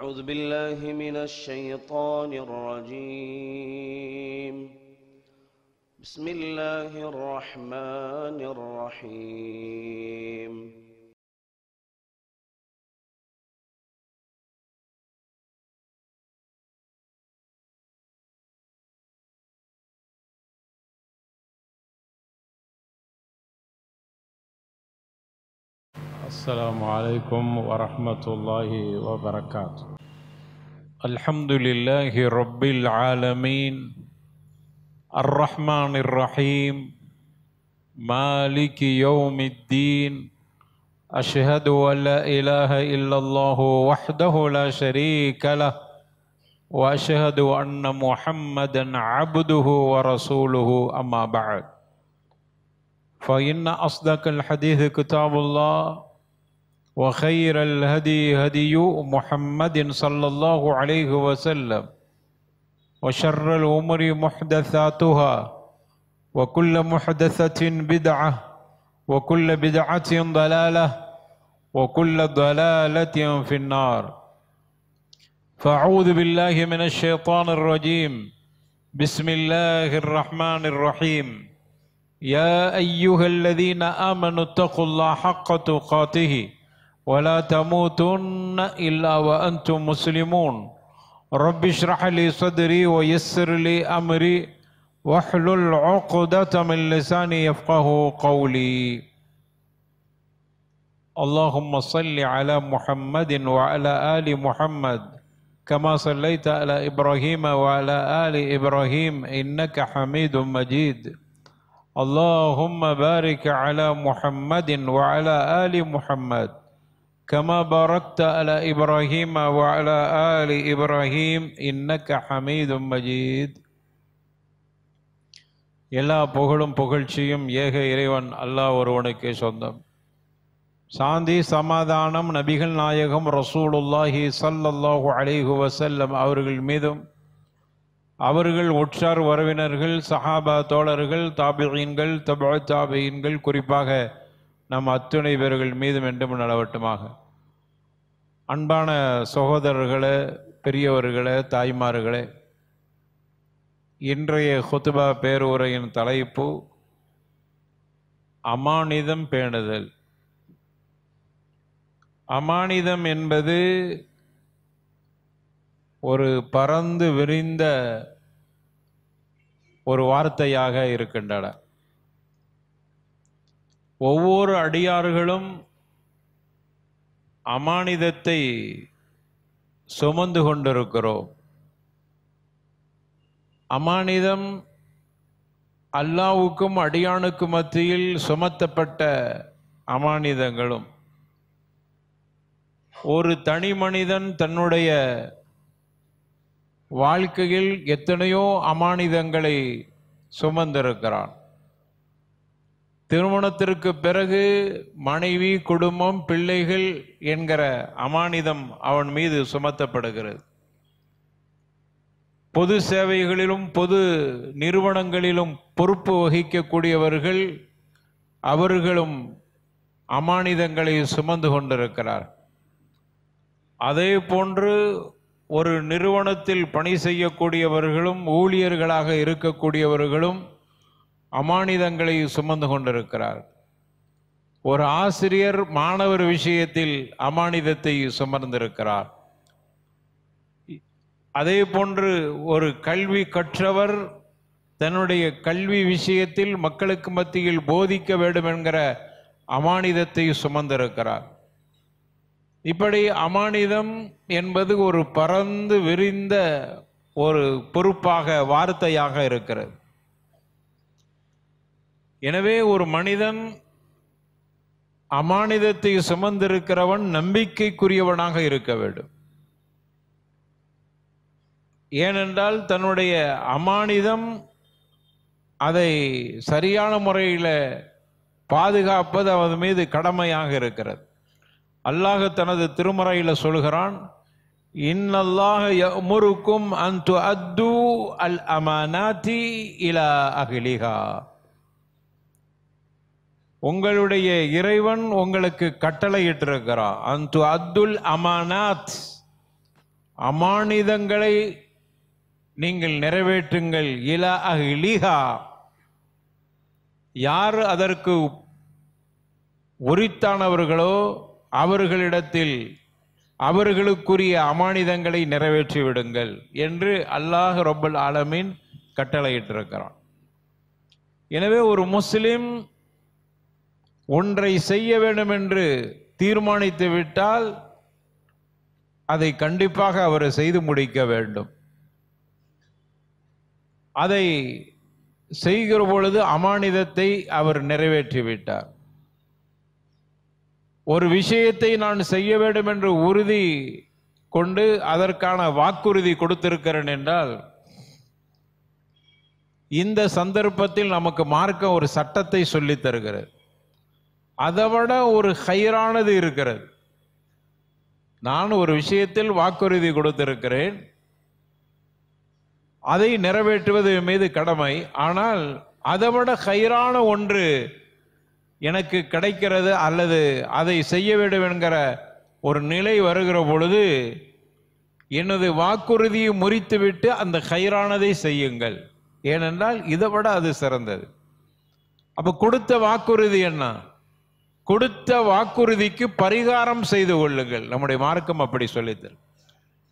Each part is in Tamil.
أعوذ بالله من الشيطان الرجيم. بسم الله الرحمن الرحيم. السلام عليكم ورحمة الله وبركاته. الحمد لله رب العالمين الرحمن الرحيم مالك يوم الدين. أشهد أن لا إله إلا الله وحده لا شريك له وأشهد أن محمدا عبده ورسوله. أما بعد، فإن أصدق الحديث كتاب الله، وخير الهدي هدي محمد صلى الله عليه وسلم، وشر الأمور محدثاتها، وكل محدثة بدعة، وكل بدعة ضلالة، وكل ضلالة في النار. فأعوذ بالله من الشيطان الرجيم. بسم الله الرحمن الرحيم. يا أيها الذين آمنوا اتقوا الله حق تقاته ولا تموتن إلا وأنتم مسلمون. رب اشرح لي صدري ويسر لي أمري واحلل عقدة من لساني يفقه قولي. اللهم صل على محمد وعلى آل محمد كما صليت على إبراهيم وعلى آل إبراهيم إنك حميد مجيد. اللهم بارك على محمد وعلى آل محمد كما باركت على إبراهيم وعلى آل إبراهيم إنك حميد مجيد. எல்லா புகழும் புகழ்ச்சியும் ஏக இறைவன் அல்லாஹ் ஒருவனுக்கே சொந்தம். சாந்தி சமாதானம் நபிகள் நாயகம் ரசூலுல்லாஹி ஸல்லல்லாஹு அலைஹி வஸல்லம் அவர்கள் மீதும், அவர்கள் உற்றார் உறவினர்கள், சஹாபா தோழர்கள், தாபிஈன்கள், தபு தாபிஈன்கள், குறிப்பாக நம் அத்துணை பேர்கள் மீதும் என்றும் நிலவட்டுமாக. அன்பான சகோதரர்களே, பெரியவர்களே, தாய்மார்களே, இன்றைய ஹுத்பா பேருரையின் தலைப்பு அமானிதம் பேணுதல். அமானிதம் என்பது ஒரு பரந்து விரிந்த ஒரு வார்த்தையாக இருக்கின்றன. ஒவ்வொரு அடியார்களும் அமானிதத்தை சுமந்து கொண்டிருக்கிறோம். அமானிதம் அல்லாஹ்வுக்கும் அடியானுக்கும் மத்தியில் சுமத்தப்பட்ட அமானிதங்களும், ஒரு தனி மனிதன் தன்னுடைய வாழ்க்கையில் எத்தனையோ அமானிதங்களை சுமந்திருக்கிறான். திருமணத்திற்கு பிறகு மனைவி, குடும்பம், பிள்ளைகள் என்கிற அமானிதம் அவன் மீது சுமத்தப்படுகிறது. பொது சேவைகளிலும் பொது நிறுவனங்களிலும் பொறுப்பு வகிக்கக்கூடியவர்கள், அவர்களும் அமானிதங்களை சுமந்து கொண்டிருக்கிறார். அதே போன்று ஒரு நிறுவனத்தில் பணி செய்யக்கூடியவர்களும், ஊழியர்களாக இருக்கக்கூடியவர்களும் அமானிதங்களை சுமந்து கொண்டிருக்கிறார். ஒரு ஆசிரியர் மாணவர் விஷயத்தில் அமானிதத்தை சுமந்திருக்கிறார். அதே போன்று ஒரு கல்வி கற்றவர் தன்னுடைய கல்வி விஷயத்தில் மக்களுக்கு மத்தியில் போதிக்க வேண்டும் என்கிற அமானிதத்தை சுமந்திருக்கிறார். இப்படி அமானிதம் என்பது ஒரு பரந்து விரிந்த ஒரு பொறுப்பாக, வார்த்தையாக இருக்கிறது. எனவே ஒரு மனிதன் அமானிதத்தை சுமந்திருக்கிறவன் நம்பிக்கைக்குரியவனாக இருக்க வேண்டும். ஏனென்றால் தன்னுடைய அமானிதம் அதை சரியான முறையில் பாதுகாப்பது அவன் மீது கடமையாக இருக்கிறது. அல்லாஹ் தனது திருமறையில் சொல்கிறான், இன்னல்லாஹ யஅமுருக்கும் அன் துஅத்து அல் அமானாத்தி இலா அஹ்லிஹா. உங்களுடைய இறைவன் உங்களுக்கு கட்டளையிட்டிருக்கிறான், அன் துஅத்துல் அமானாத், அமானிதங்களை நீங்கள் நிறைவேற்றுங்கள். இலா அஹ்லிஹா, யார் அதற்கு உரித்தானவர்களோ அவர்களிடத்தில் அவர்களுக்குரிய அமானிதங்களை நிறைவேற்றி விடுங்கள் என்று அல்லாஹ் ரப்பல் ஆலமீன் கட்டளையிட்டிருக்கிறான். எனவே ஒரு முஸ்லிம் ஒன்றை செய்ய வேண்டும் என்று தீர்மானித்து விட்டால் அதை கண்டிப்பாக அவர் செய்து முடிக்க வேண்டும். அதை செய்கிற பொழுது அமானிதத்தை அவர் நிறைவேற்றிவிட்டார். ஒரு விஷயத்தை நான் செய்ய வேண்டும் என்று உறுதி கொண்டு அதற்கான வாக்குறுதி கொடுத்திருக்கிறேன் என்றால், இந்த சந்தர்ப்பத்தில் நமக்கு மார்க்க ஒரு சட்டத்தை சொல்லித் தருகிறது. அதைவிட ஒரு ஹைரானது இருக்கிறது. நான் ஒரு விஷயத்தில் வாக்குறுதி கொடுத்திருக்கிறேன், அதை நிறைவேற்றுவது மீது கடமை. ஆனால் அதைவிட ஹைரான ஒன்று எனக்கு கிடைக்கிறது, அல்லது அதை செய்ய வேண்டும் என்கிற ஒரு நிலை வருகிற பொழுது எனது வாக்குறுதியை முறித்துவிட்டு அந்த ஹைரானதை செய்யுங்கள். ஏனென்றால் இதை விட அது சிறந்தது. அப்ப கொடுத்த வாக்குறுதி என்ன? கொடுத்த வாக்குறுதிக்கு பரிகாரம் செய்து கொள்ளுங்கள். நம்முடைய மார்க்கம் அப்படி சொல்லித்தரு.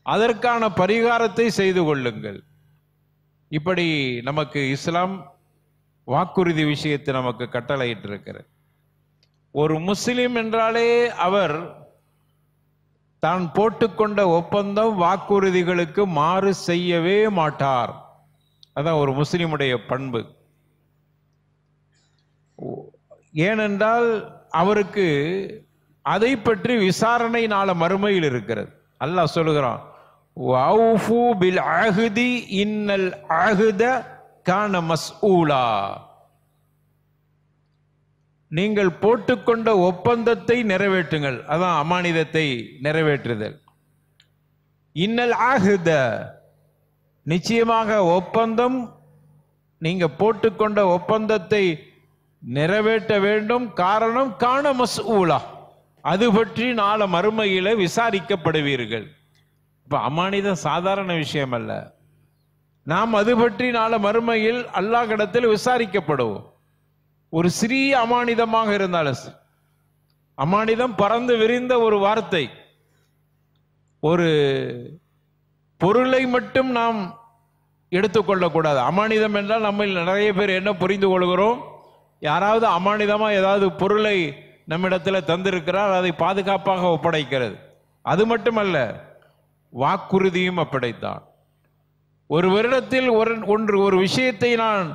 அதற்கான பரிகாரத்தை செய்து கொள்ளுங்கள். இப்படி நமக்கு இஸ்லாம் வாக்குறுதி விஷயத்தை நமக்கு கட்டளையிட்டிருக்கிறது. ஒரு முஸ்லிம் என்றாலே அவர் தான் போட்டுக்கொண்ட ஒப்பந்தம் வாக்குறுதிகளுக்கு மாறு செய்யவே மாட்டார். அதான் ஒரு முஸ்லிமுடைய பண்பு. ஏனென்றால் அவருக்கு அதை பற்றி விசாரணை நாள மறுமையில் இருக்கிறது. அல்லாஹ் சொல்லுகிறான், வௌஃபு பில் அஹ்தி இன்னல் அஹ்த கான மஸ்ஊலா. நீங்கள் போட்டுக்கொண்ட ஒப்பந்தத்தை நிறைவேற்றுங்கள். அதான் அமானிதத்தை நிறைவேற்றுதல். இன்னல் அஹ்த, நிச்சயமாக ஒப்பந்தம், நீங்க போட்டுக்கொண்ட ஒப்பந்தத்தை நிறைவேற்ற வேண்டும். காரணம் கான மஸ்ஊலா, அது பற்றி நாள மறுமையில விசாரிக்கப்படுவீர்கள். இப்ப அமானிதம் சாதாரண விஷயம் அல்ல. நாம் அது பற்றி நாள மறுமையில் அல்லாஹ்விடத்தில் விசாரிக்கப்படுவோம். ஒரு சிறிய அமானிதமாக இருந்தாலும், அமானிதம் பறந்து விரிந்த ஒரு வார்த்தை. ஒரு பொருளை மட்டும் நாம் எடுத்துக்கொள்ளக்கூடாது. அமானிதம் என்றால் நம்ம நிறைய பேர் என்ன புரிந்து கொள்கிறோம், யாராவது அமானிதமா ஏதாவது பொருளை நம்மிடத்தில் தந்திருக்கிறார், அதை பாதுகாப்பாக ஒப்படைக்கிறது. அது மட்டுமல்ல, வாக்குறுதியும் அப்படித்தான். ஒரு வருடத்தில் ஒரு விஷயத்தை நான்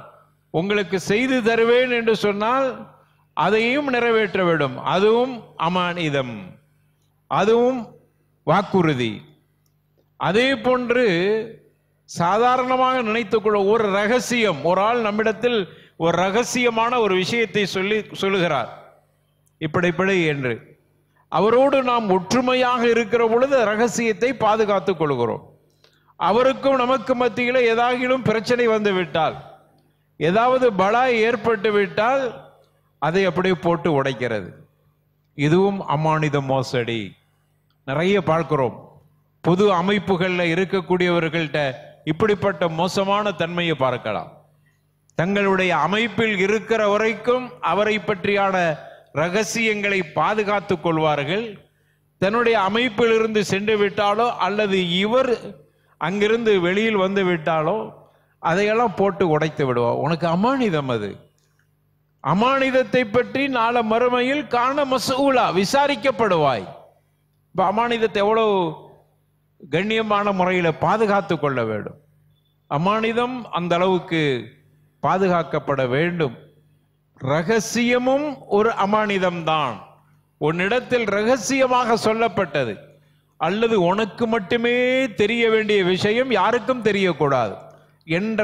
உங்களுக்கு செய்து தருவேன் என்று சொன்னால் அதையும் நிறைவேற்ற வேண்டும். அதுவும் அமானிதம், அதுவும் வாக்குறுதி. அதே போன்று சாதாரணமாக நினைத்துக்கொள்ள ஒரு ரகசியம், ஒரு ஆள் நம்மிடத்தில் ஒரு ரகசியமான ஒரு விஷயத்தை சொல்லுகிறார், இப்படி என்று. அவரோடு நாம் ஒற்றுமையாக இருக்கிற பொழுது ரகசியத்தை பாதுகாத்துக் கொள்கிறோம். அவருக்கும் நமக்கு மத்தியில் ஏதாகிலும் பிரச்சனை வந்து விட்டால், ஏதாவது பலாய் ஏற்பட்டு விட்டால் அதை அப்படியே போட்டு உடைக்கிறது. இதுவும் அமானித மோசடி. நிறைய பார்க்கிறோம். பொது அமைப்புகளில் இருக்கக்கூடியவர்கள்ட்ட இப்படிப்பட்ட மோசமான தன்மையை பார்க்கலாம். தங்களுடைய அமைப்பில் இருக்கிற வரைக்கும் அவரை பற்றியான ரகசியங்களை பாதுகாத்துக் கொள்வார்கள். தன்னுடைய அமைப்பில் இருந்து சென்று விட்டாலோ அல்லது இவர் அங்கிருந்து வெளியில் வந்து விட்டாலோ அதையெல்லாம் போட்டு உடைத்து விடுவார். உனக்கு அமானிதம். அது அமானிதத்தை பற்றி நாள மறுமையில் காண மஸ்ஊலா, விசாரிக்கப்படுவாய். இப்ப அமானிதத்தை எவ்வளவு கண்ணியமான முறையில் பாதுகாத்து கொள்ள வேண்டும். அமானிதம் அந்த அளவுக்கு பாதுகாக்கப்பட வேண்டும். ரகசியமும் ஒரு அமானிதம் தான். உன்னிடத்தில் ரகசியமாக சொல்லப்பட்டது அல்லது உனக்கு மட்டுமே தெரிய வேண்டிய விஷயம் யாருக்கும் தெரியக்கூடாது என்ற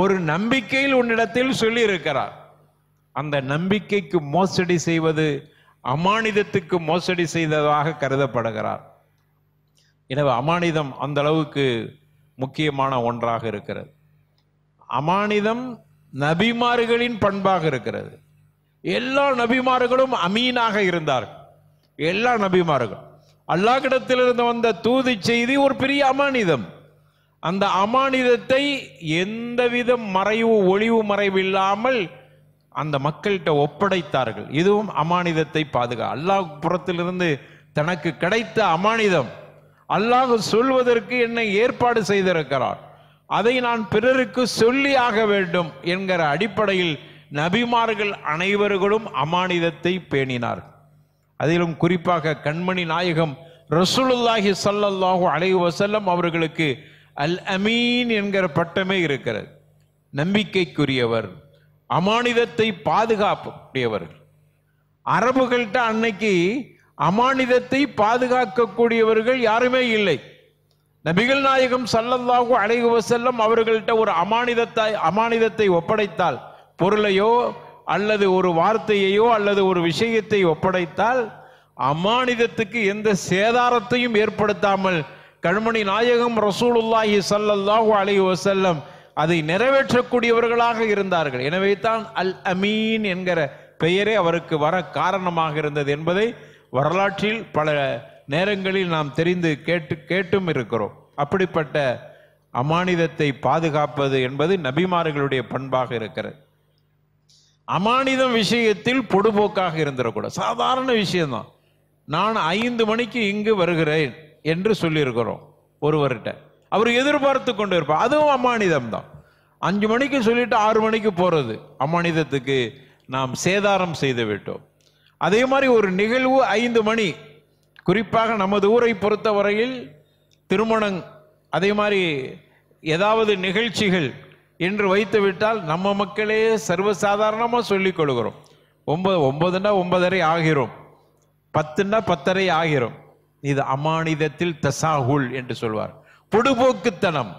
ஒரு நம்பிக்கையில் உன்னிடத்தில் சொல்லி இருக்கிறார். அந்த நம்பிக்கைக்கு மோசடி செய்வது அமானிதத்துக்கு மோசடி செய்ததாக கருதப்படுகிறார். எனவே அமானிதம் அந்த அளவுக்கு முக்கியமான ஒன்றாக இருக்கிறது. அமானிதம் நபிமார்களின் பண்பாக இருக்கிறது. எல்லா நபிமார்களும் அமீனாக இருந்தார்கள். எல்லா நபிமார்களும் அல்லாஹ்விடத்திலிருந்து வந்த தூது செய்தி ஒரு பெரிய அமானிதம். அந்த அமானிதத்தை எந்தவித மறைவு ஒளிவு மறைவு இல்லாமல் அந்த மக்கள்கிட்ட ஒப்படைத்தார்கள். இதுவும் அமானிதத்தை அல்லாஹ் புறத்திலிருந்து தனக்கு கிடைத்த அமானிதம். அல்லாஹ் சொல்வதற்கு என்னை ஏற்பாடு செய்திருக்கிறார், அதை நான் பிறருக்கு சொல்லி ஆக வேண்டும் என்கிற அடிப்படையில் நபிமார்கள் அனைவர்களும் அமானிதத்தை பேணினார். அதிலும் குறிப்பாக கண்மணி நாயகம் ரசூலுல்லாஹி ஸல்லல்லாஹு அலைஹி வஸல்லம் அவர்களுக்கு அல் அமீன் என்கிற பட்டமே இருக்கிறது. நம்பிக்கைக்குரியவர், அமானிதத்தை பாதுகாக்கக்கூடியவர்கள். அரபுகள்கிட்ட அன்னைக்கு அமானிதத்தை பாதுகாக்கக்கூடியவர்கள் யாருமே இல்லை. நபிகள் நாயகம் ஸல்லல்லாஹு அலைஹி வஸல்லம் அவர்கள்ட்ட ஒரு அமானிதத்தை ஒப்படைத்தால், பொருளையோ அல்லது ஒரு வார்த்தையையோ அல்லது ஒரு விஷயத்தை ஒப்படைத்தால், அமானிதத்துக்கு எந்த சேதாரத்தையும் ஏற்படுத்தாமல் கண்மணி நாயகம் ரசூலுல்லாஹி ஸல்லல்லாஹு அலைஹி வஸல்லம் அதை நிறைவேற்றக்கூடியவர்களாக இருந்தார்கள். எனவே தான் அல் அமீன் என்கிற பெயரே அவருக்கு வர காரணமாக இருந்தது என்பதை வரலாற்றில் பல நேரங்களில் நாம் தெரிந்து கேட்டும் இருக்கிறோம். அப்படிப்பட்ட அமானிதத்தை பாதுகாப்பது என்பது நபிமார்களுடைய பண்பாக இருக்கிறது. அமானிதம் விஷயத்தில் பொடுபோக்காக இருந்துடக்கூடாது. சாதாரண விஷயம்தான். நான் 5 மணிக்கு இங்கு வருகிறேன் என்று சொல்லியிருக்கிறோம் ஒருவர்கிட்ட, அவர் எதிர்பார்த்து கொண்டு இருப்பார், அதுவும் அமானிதம் தான். 5 மணிக்கு சொல்லிட்டு 6 மணிக்கு போறது அமானிதத்துக்கு நாம் சேதாரம் செய்து விட்டோம். அதே மாதிரி ஒரு நிகழ்வு 5 மணி, குறிப்பாக நமது ஊரை பொறுத்தவரையில் திருமணம், அதே மாதிரி ஏதாவது நிகழ்ச்சிகள் என்று வைத்து விட்டால் நம்ம மக்களே சர்வசாதாரணமாக சொல்லிக் கொள்கிறோம். 9ன்னா 9:30 ஆகிறோம், 10ன்னா 10:30 ஆகிறோம். இது அமானிதத்தில் தசாஹுல் என்று சொல்வார், பொடுபோக்குத்தனம்.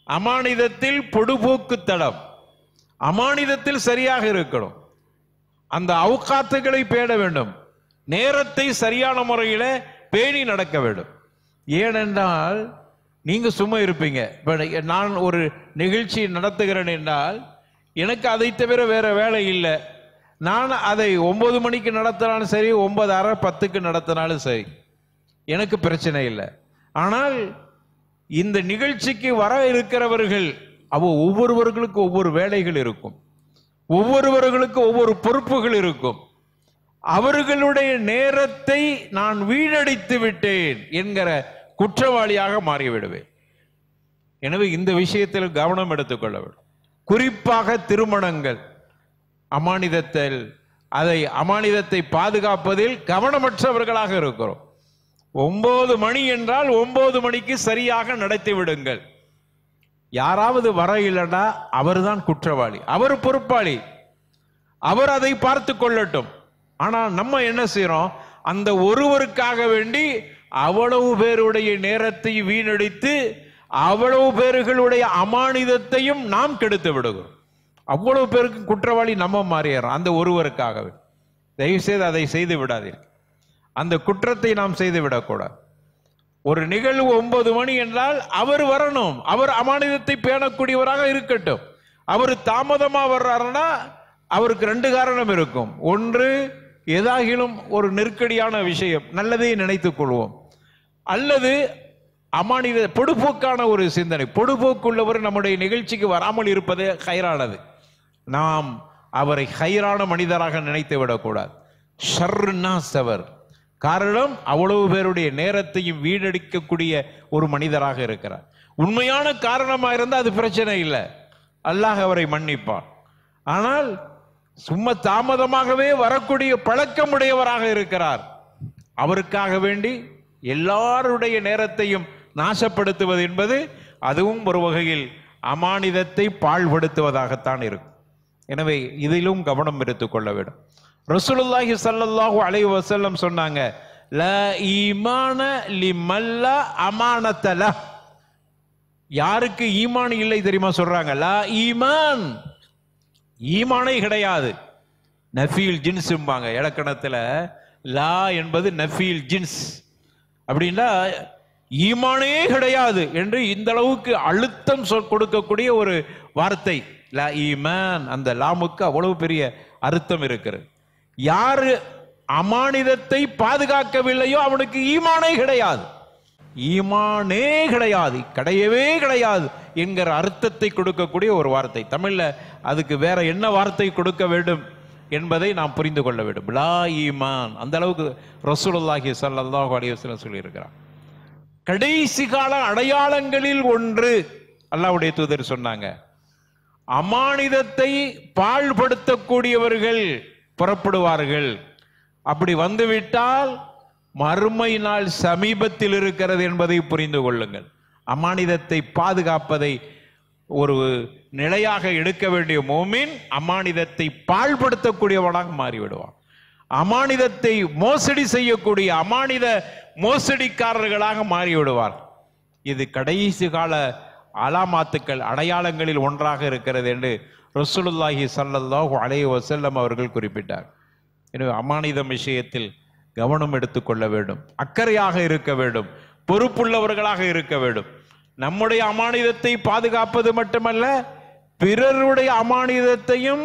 அமானிதத்தில் பொடுபோக்குத்தனம். அமானிதத்தில் சரியாக இருக்கணும். அந்த அவுகாத்துகளை பேண வேண்டும், நேரத்தை சரியான முறையில் பேணி நடக்க வேண்டும். ஏனென்றால் நீங்க சும்மா இருப்பீங்க. நான் ஒரு நிகழ்ச்சி நடத்துகிறேன் என்றால் எனக்கு அதை தவிர வேற வேலை இல்லை. நான் அதை 9 மணிக்கு நடத்தினாலும் சரி, 9:30 10க்கு நடத்தினாலும் சரி, எனக்கு பிரச்சனை இல்லை. ஆனால் இந்த நிகழ்ச்சிக்கு வர இருக்கிறவர்கள் ஒவ்வொருவர்களுக்கு ஒவ்வொரு வேலைகள் இருக்கும், ஒவ்வொருவர்களுக்கு ஒவ்வொரு பொறுப்புகள் இருக்கும். அவர்களுடைய நேரத்தை நான் வீணடித்து விட்டேன் என்கிற குற்றவாளியாக மாறிவிடுவேன். எனவே இந்த விஷயத்தில் கவனம் எடுத்துக்கொள்ள வேண்டும். குறிப்பாக திருமணங்கள், அமானிதத்தை பாதுகாப்பதில் கவனமற்றவர்களாக இருக்கிறோம். 9 மணி என்றால் 9 மணிக்கு சரியாக நடத்தி விடுங்கள். யாராவது வர இல்லைன்னா அவர்தான் குற்றவாளி, அவர் பொறுப்பாளி, அவர் அதை பார்த்து கொள்ளட்டும். ஆனா நம்ம என்ன செய்யறோம், அந்த ஒருவருக்காக வேண்டி அவ்வளவு பேருடைய நேரத்தை வீணடித்து அவ்வளவு பேர்களுடைய அமானிதத்தையும் நாம் கெடுத்து விடுகிறோம். அவ்வளவு பேருக்கு குற்றவாளி நம்ம மாறிடுறோம் அந்த ஒருவருக்காகவே. தயவு செய்து அதை செய்து விடாதீர்கள். அந்த குற்றத்தை நாம் செய்து விடக்கூடாது. ஒரு நிகழ்வு 9 மணி என்றால் அவர் வரணும், அவர் அமானிதத்தை பேணக்கூடியவராக இருக்கட்டும். அவர் தாமதமா வர்றாருன்னா அவருக்கு 2 காரணம் இருக்கும். ஒன்று, ஏதாகிலும் ஒரு நெருக்கடியான விஷயம், நல்லதை நினைத்துக் கொள்வோம். அல்லது பொடுபோக்கான ஒரு சிந்தனை. பொடுபோக்குள்ளவர் நம்முடைய நிகழ்ச்சிக்கு வராமல் இருப்பதே ஹைரானது. நாம் அவரை ஹைரான மனிதராக நினைத்து விடக்கூடாது. ஷர்னாஸ் அவர். காரணம், அவ்வளவு பேருடைய நேரத்தையும் வீணடிக்கக்கூடிய ஒரு மனிதராக இருக்கிறார். உண்மையான காரணமாக இருந்தால் அது பிரச்சனை இல்லை, அல்லாஹ் அவரை மன்னிப்பான். ஆனால் சும்மா தாமதமாகவே வரக்கூடிய பழக்கமுடையவராக இருக்கிறார். அவருக்காக வேண்டி எல்லாருடைய நேரத்தையும் நாசப்படுத்துவது என்பது அதுவும் ஒரு வகையில் அமானிதத்தை பாழ்படுத்துவதாகத்தான் இருக்கும். எனவே இதிலும் கவனம் எடுத்துக் கொள்ள வேண்டும். ரசூலுல்லாஹி ஸல்லல்லாஹு அலைஹி வஸல்லம் சொன்னாங்க, லா ஈமான லிமல்லா அமானத்தல. யாருக்கு ஈமான் இல்லை தெரியுமா சொல்றாங்க? லா ஈமான், ஈமானே கிடையாது. நஃபீல் ஜின்ஸ்ம்பாங்க இலக்கணத்துல. லா என்பது நஃபீல் ஜின்ஸ். அப்படின்னா ஈமானே கிடையாது என்று இந்த அளவுக்கு அழுத்தம் கொடுக்கக்கூடிய ஒரு வார்த்தை லா ஈமான். அந்த லாமுக்கு அவ்வளவு பெரிய அர்த்தம் இருக்கிறது. யாரு அமானிதத்தை பாதுகாக்கவில்லையோ அவனுக்கு ஈமானே கிடையாது. ஈமானே கிடையாது, கிடையவே கிடையாது என்கிற அர்த்தத்தை கொடுக்கக்கூடிய ஒரு வார்த்தை. தமிழ்ல அதுக்கு வேற என்ன வார்த்தை கொடுக்க வேண்டும் என்பதை நாம் புரிந்து கொள்ள வேண்டும். லா ஈமான், அந்த அளவுக்கு ரசூலுல்லாஹி ஸல்லல்லாஹு அலைஹி வஸல்லம் சொல்லி இருக்கிறார். கடைசி கால அடையாளங்களில் ஒன்று அல்லாஹ்வுடைய தூதர் சொன்னாங்க, அமானிதத்தை பாழ்படுத்தக்கூடியவர்கள் புறப்படுவார்கள். அப்படி வந்துவிட்டால் மறுமை நாள் சமீபத்தில் இருக்கிறது என்பதை புரிந்து கொள்ளுங்கள். அமானிதத்தை பாதுகாப்பதை ஒரு நிலையாக எடுக்க வேண்டிய மோமின் அமானிதத்தை பாழ்படுத்தக்கூடியவனாக மாறிவிடுவான். அமானிதத்தை மோசடி செய்யக்கூடிய அமானித மோசடிக்காரர்களாக மாறிவிடுவார். இது கடைசி கால அலாமாத்துக்கள், அடையாளங்களில் ஒன்றாக இருக்கிறது என்று ரசூலுல்லாஹி ஸல்லல்லாஹு அலைஹி வஸல்லம் அவர்கள் குறிப்பிட்டார். எனவே அமானிதம் விஷயத்தில் கவனம் எடுத்துக்கொள்ள வேண்டும், அக்கறையாக இருக்க வேண்டும், பொறுப்புள்ளவர்களாக இருக்க வேண்டும். நம்முடைய அமானிதத்தை பாதுகாப்பது மட்டுமல்ல, பிறருடைய அமானிதத்தையும்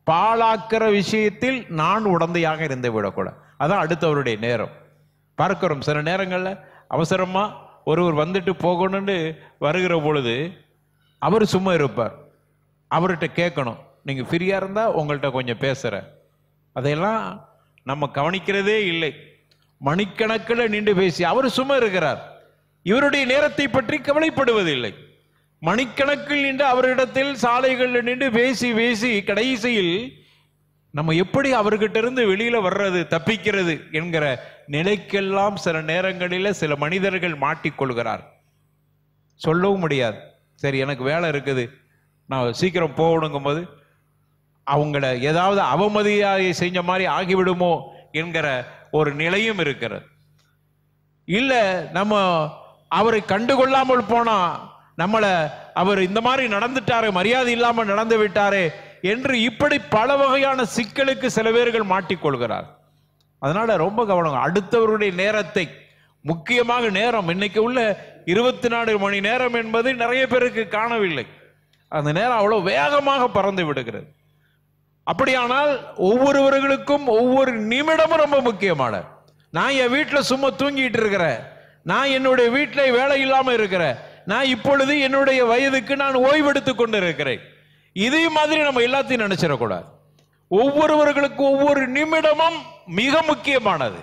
பாழாக்கிற விஷயத்தில் நான் உடந்தையாக இருந்து விடக்கூடாது. அதான் அடுத்தவருடைய நேரம். பார்க்கிறோம் சில நேரங்களில் அவசரமா ஒருவர் வந்துட்டு போகணும்னு வருகிற பொழுது அவர் சும்மா இருப்பார். அவர்கிட்ட கேட்கணும், நீங்க ஃப்ரீயா இருந்தா உங்கள்கிட்ட கொஞ்சம் பேசுறேன். அதையெல்லாம் நம்ம கவனிக்கிறதே இல்லை. மணிக்கணக்கில் நின்று பேசி அவர் சும்மா இருக்கிறார், இவருடைய நேரத்தை பற்றி கவலைப்படுவதில்லை. மணிக்கணக்கில் நின்று அவரிடத்தில் சாலைகளில் நின்று பேசி பேசி கடைசியில் நம்ம எப்படி அவர்கிட்ட இருந்து வெளியில வர்றது, தப்பிக்கிறது என்கிற நிலைக்கெல்லாம் சில நேரங்களில் சில மனிதர்கள் மாட்டிக்கொள்கிறார். சொல்லவும் முடியாது, சரி எனக்கு வேலை இருக்குது நான் சீக்கிரம் போகணுங்கும் போது அவங்கள ஏதாவது அவமதியாதை செஞ்ச மாதிரி ஆகிவிடுமோ என்கிற ஒரு நிலையும் இருக்கிறது. இல்ல நம்ம அவரை கண்டுகொள்ளாமல் போனா நம்மளை அவர் இந்த மாதிரி நடந்துட்டாரு, மரியாதை இல்லாமல் நடந்து விட்டாரே என்று இப்படி பல வகையான சிக்கலுக்கு சில பேர்கள் மாட்டிக்கொள்கிறார். அதனால ரொம்ப கவனம். அடுத்தவருடைய நேரத்தை, முக்கியமாக நேரம், இன்னைக்கு உள்ள 24 மணி நேரம் என்பது நிறைய பேருக்கு காணவில்லை. அந்த நேரம் அவ்வளவு வேகமாக பறந்து விடுகிறது. அப்படியானால் ஒவ்வொருவர்களுக்கும் ஒவ்வொரு நிமிடமும் ரொம்ப முக்கியமானது. நான் என் வீட்டில் சும்மா தூங்கிட்டு இருக்கிறேன், நான் என்னுடைய வீட்டில் வேலை இல்லாம இருக்கிறேன், நான் இப்பொழுது என்னுடைய வயதுக்கு நான் ஓய்வெடுத்துக் கொண்டு இருக்கிறேன். இதே மாதிரி நம்ம எல்லாத்தையும் நினைச்சிடக்கூடாது. ஒவ்வொருவர்களுக்கு ஒவ்வொரு நிமிடமும் மிக முக்கியமானது,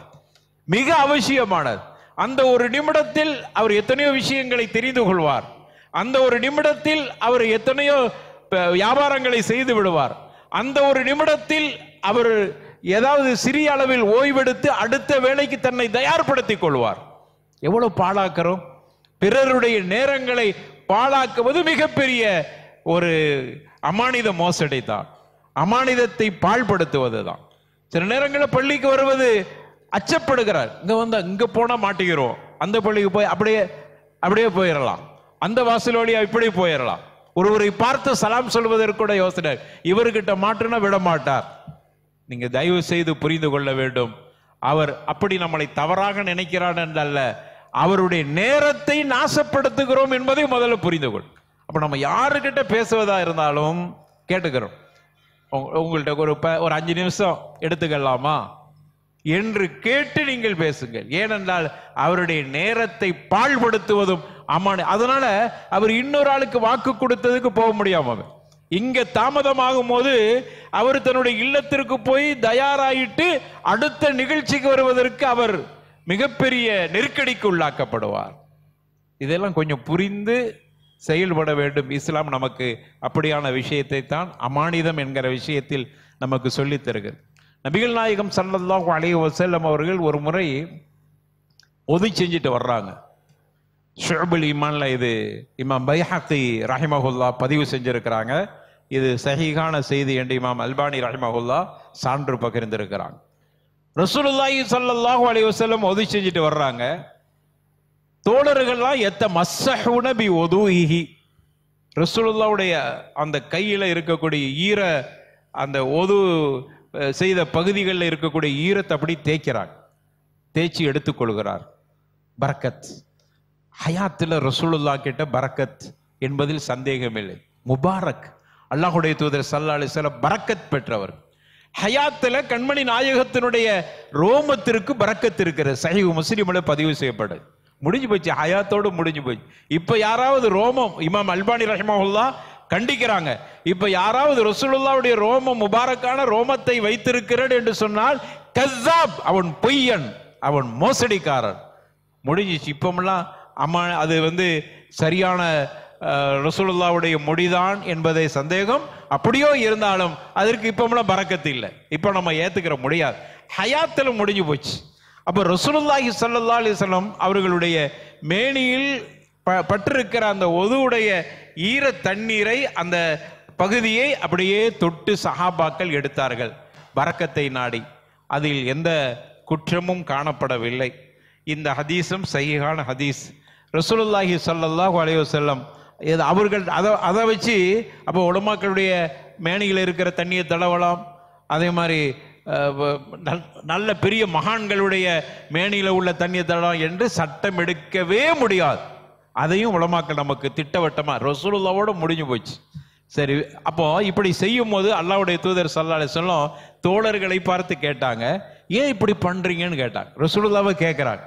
மிக அவசியமானது. அந்த ஒரு நிமிடத்தில் அவர் எத்தனையோ விஷயங்களை தெரிந்து கொள்வார். அந்த ஒரு நிமிடத்தில் அவர் எத்தனையோ வியாபாரங்களை செய்து விடுவார். அந்த ஒரு நிமிடத்தில் அவர் ஏதாவது சிறிய அளவில் ஓய்வெடுத்து அடுத்த வேலைக்கு தன்னை தயார்படுத்திக் கொள்வார். எவ்வளவு பாழாக்கிறோம்! பிறருடைய நேரங்களை பாழாக்குவது மிகப்பெரிய ஒரு அமானித மோசடி தான், அமானிதத்தை பாழ்படுத்துவது தான். சில நேரங்களில் பள்ளிக்கு வருவது அச்சப்படுகிறார், இங்க வந்தா இங்க போனா மாட்டிக்கிறோம், அந்த பள்ளிக்கு போய் அப்படியே அப்படியே போயிடலாம், அந்த வாசல் வழியா இப்படி போயிடலாம். ஒருவரை பார்த்து சலாம் சொல்வதற்கூட யோசனை, இவர்கிட்ட மாட்டுனா விட மாட்டார். நீங்க தயவு செய்து புரிந்து கொள்ள வேண்டும், அவர் அப்படி நம்மளை தவறாக நினைக்கிறார் என்றல்ல, அவருடைய நேரத்தை நாசப்படுத்துகிறோம் என்பதை முதல்ல புரிந்து கொள். அப்ப நம்ம யாருக்கிட்ட பேசுவதா இருந்தாலும் கேட்டுக்கிறோம், உங்கள்கிட்ட ஒரு 5 நிமிஷம் எடுத்துக்கலாமா என்று கேட்டு நீங்கள் பேசுங்கள். ஏனென்றால் அவருடைய நேரத்தை பாழ்படுத்துவதும் அம்மானு. அதனால அவர் இன்னொரு ஆளுக்கு வாக்கு கொடுத்ததுக்கு போக முடியாம இங்க தாமதமாகும் போது அவர் தன்னுடைய இல்லத்திற்கு போய் தயாராயிட்டு அடுத்த நிகழ்ச்சிக்கு வருவதற்கு அவர் மிகப்பெரிய நெருக்கடிக்கு உள்ளாக்கப்படுவார். இதெல்லாம் கொஞ்சம் புரிந்து செயல்பட வேண்டும். இஸ்லாம் நமக்கு அப்படியான விஷயத்தை தான் அமானிதம் என்கிற விஷயத்தில் நமக்கு சொல்லித் தருகிறது. நபிகள் நாயகம் ஸல்லல்லாஹு அலைஹி வஸல்லம் அவர்கள் ஒரு முறை ஒது செஞ்சுட்டு வர்றாங்க. ஷுஅபுல் ஈமான்ல இது இமாம் பைஹக்கி ரஹிமஹுல்லா பதிவு செஞ்சிருக்கிறாங்க. இது சஹீஹான செய்தி என்று இமாம் அல்பானி ரஹிமஹுல்லா சான்று பகிர்ந்திருக்கிறாங்க. ரசூலுல்லாஹி ஸல்லல்லாஹு அலைஹி வஸல்லம் ஒது செஞ்சுட்டு வர்றாங்க. தோழர்கள்லாம் எத்த மஸ்ஸஹுன பி ஒதுஹி, ரசூலுல்லாஹ்வுடைய அந்த கையில இருக்கக்கூடிய ஈர, அந்த ஒது செய்த பகுதிகளில் இருக்கக்கூடிய ஈரத்தை அப்படி தேய்க்கிறாங்க, தேய்ச்சி எடுத்துக்கொள்கிறார். பரக்கத், ஹயாத்தில் ரசூலுல்லாஹ் கிட்ட பரக்கத் என்பதில் சந்தேகம் இல்லை. முபாரக், அல்லாஹ்வுடைய தூதர் ஸல்லல்லாஹு அலைஹி வஸல்லம் பரக்கத் பெற்றவர். ஹயாத்துல கண்மணி நாயகத்தினுடைய ரோமத்திற்கு பரக்கத்து இருக்கிறது. சஹீஹ் முஸ்லிம்ல பதிவு செய்யப்படுது. முடிஞ்சு போச்சு, ஹயாத்தோடு முடிஞ்சு போச்சு. இப்ப யாராவது ரோமம், இமாம் அல்பானி ரஹ்மஹுல்லாஹ் கண்டிக்கிறாங்க, இப்ப யாராவது ரசூலுல்லாஹ்வுடைய ரோமம் முபாரக்கான ரோமத்தை வைத்திருக்கிறார் என்று சொன்னால் கஸ்ஸாப், அவன் பொய்யன், அவன் மோசடிக்காரன். முடிஞ்சிச்சு. இப்பமெல்லாம் அது சரியான ரசூலுல்லாஹ்வுடைய முடிதான் என்பதை சந்தேகம். அப்படியோ இருந்தாலும் அதற்கு இப்பமெல்லாம் பரக்கத்து இல்லை. இப்ப நம்ம ஏத்துக்கிற முடியாது, ஹயாத்துல முடிஞ்சு போச்சு. அப்ப ரசூலுல்லாஹி ஸல்லல்லாஹு அலைஹி வஸல்லம் அவர்களுடைய மேனியில் பட்டிருக்கிற அந்த ஒதுவுடைய ஈர தண்ணீரை, அந்த பகுதியை அப்படியே தொட்டு சஹாபாக்கள் எடுத்தார்கள் பரக்கத்தை நாடி. அதில் எந்த குற்றமும் காணப்படவில்லை. இந்த ஹதீஸும் சஹீஹான ஹதீஸ். ரசூலுல்லாஹி ஸல்லல்லாஹு அலைஹி வஸல்லம் அவர்கள் அதை வச்சு அப்போ உலமாக்களுடைய மேனியில் இருக்கிற தண்ணியை தடவலாம். அதே மாதிரி நல்ல பெரிய மகான்களுடைய மேனியில் உள்ள தண்ணியை தடவலாம் என்று சட்டம் எடுக்கவே முடியாது. அதையும் உலமாக்கள் நமக்கு திட்டவட்டமா ரசூலுல்லாஹ்வோட முடிஞ்சு போச்சு. சரி, அப்போ இப்படி செய்யும் போது அல்லாஹ்வுடைய தூதர் ஸல்லல்லாஹு அலைஹி வஸல்லம் தோழர்களை பார்த்து கேட்டாங்க, ஏன் இப்படி பண்றீங்கன்னு கேட்டாங்க. ரசூலுல்லாஹ்வை கேட்கிறாங்க.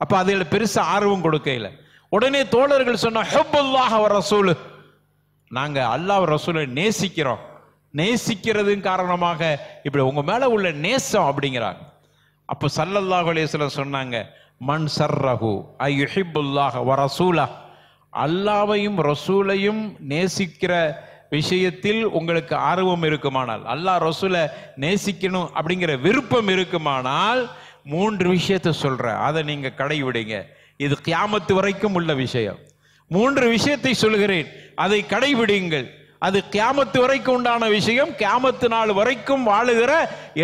அப்ப அதில் பெருசா ஆர்வம் கொடுக்கல. உடனே தோழர்கள் சொன்னா, ஹுப்புல்லாஹ் வ ரசூலு, நாங்க அல்லாஹ் ரசூலை நேசிக்கிறோம், நேசிக்கிறதுன் காரணமாக இப்படி உங்க மேல உள்ள நேசம் அப்படிங்கிறாங்க. அப்ப ஸல்லல்லாஹு அலைஹி வஸல்லம் சொன்னாங்க, மன் சர்ரஹு அய்யுஹிப்புல்லாஹ வ ரசூலா, அல்லாஹ்வையும் ரசூலையும் நேசிக்கிற விஷயத்தில் உங்களுக்கு ஆர்வம் இருக்குமானால், அல்லாஹ் ரசூலை நேசிக்கணும் அப்படிங்கிற விருப்பம் இருக்குமானால் 3 விஷயத்தை சொல்றேன், அதை நீங்க கடைபிடிங்க. இது கியாமத்து வரைக்கும் உள்ள விஷயம். 3 விஷயத்தை சொல்கிறேன், அதை கடைபிடிங்கள். அது கியாமத்து வரைக்கும் உண்டான விஷயம். கியாமத்து நாள் வரைக்கும் வாழுகிற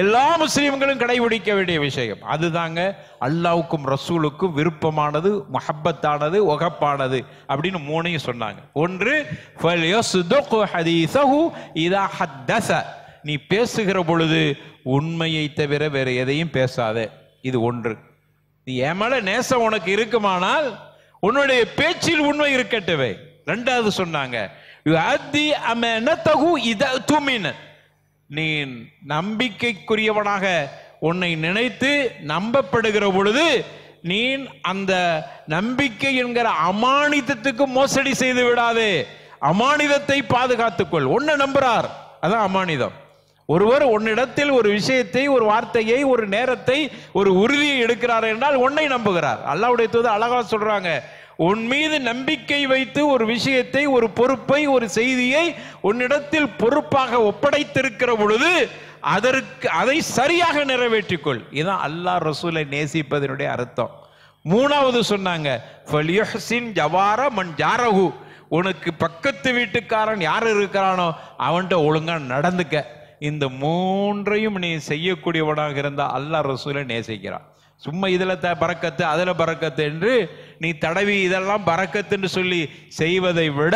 எல்லா முஸ்லிம்களும் கடைபிடிக்க வேண்டிய விஷயம். அதுதாங்க அல்லாஹ்வுக்கும் ரசூலுக்கும் விருப்பமானது, மஹப்பத்தானது, ஒகப்பானது அப்படின்னு 3ஐயும் சொன்னாங்க. ஒன்று, ஃபல்யஸ்துக் ஹதீஸஹு இதா ஹத்தஸ, நீ பேசுகிற பொழுது உண்மையை தவிர வேற எதையும் பேசாதே. இது ஒன்று. நீ என் மேல நேசம் உனக்கு இருக்குமானால் உன்னுடைய பேச்சில் உண்மை இருக்கட்டவே. 2வது சொன்னாங்க, நீ நம்பிக்கைக்குரியவனாக உன்னை நினைத்து நம்பப்படுகிற பொழுது நீ அந்த நம்பிக்கை என்கிற அமானிதத்துக்கு மோசடி செய்து விடாதே. அமானிதத்தை பாதுகாத்துக்கொள். உன்னை நம்புறார், அதான் அமானிதம். ஒருவர் உன்னிடத்தில் ஒரு விஷயத்தை, ஒரு வார்த்தையை, ஒரு நேரத்தை, ஒரு உறுதியை எடுக்கிறார் என்றால் உன்னை நம்புகிறார். அல்லாஹ்வுடைய தூதர் அழகா சொல்றாங்க, உன் மீது நம்பிக்கை வைத்து ஒரு விஷயத்தை, ஒரு பொறுப்பை, ஒரு செய்தியை உன்னிடத்தில் பொறுப்பாக ஒப்படைத்திருக்கிற பொழுது அதை சரியாக நிறைவேற்றிக்கொள். இதுதான் அல்லாஹ் ரசூலை நேசிப்பதனுடைய அர்த்தம். 3வது சொன்னாங்க, ஃபல்யுஹ்சின் ஜவார மன் ஜாரஹு, உனக்கு பக்கத்து வீட்டுக்காரன் யார் இருக்கிறானோ அவன்கிட்ட ஒழுங்கா நடந்துக்க. இந்த 3ஐயும் நீ செய்யக்கூடியவனாக இருந்தா அல்லாஹ் ரசூலை நேசிக்கிறான். சும்மா இதுல பரக்கத்து அதுல பரக்கத்து என்று நீ தடவி இதெல்லாம் பரக்கத்துன்னு சொல்லி செய்வதை விட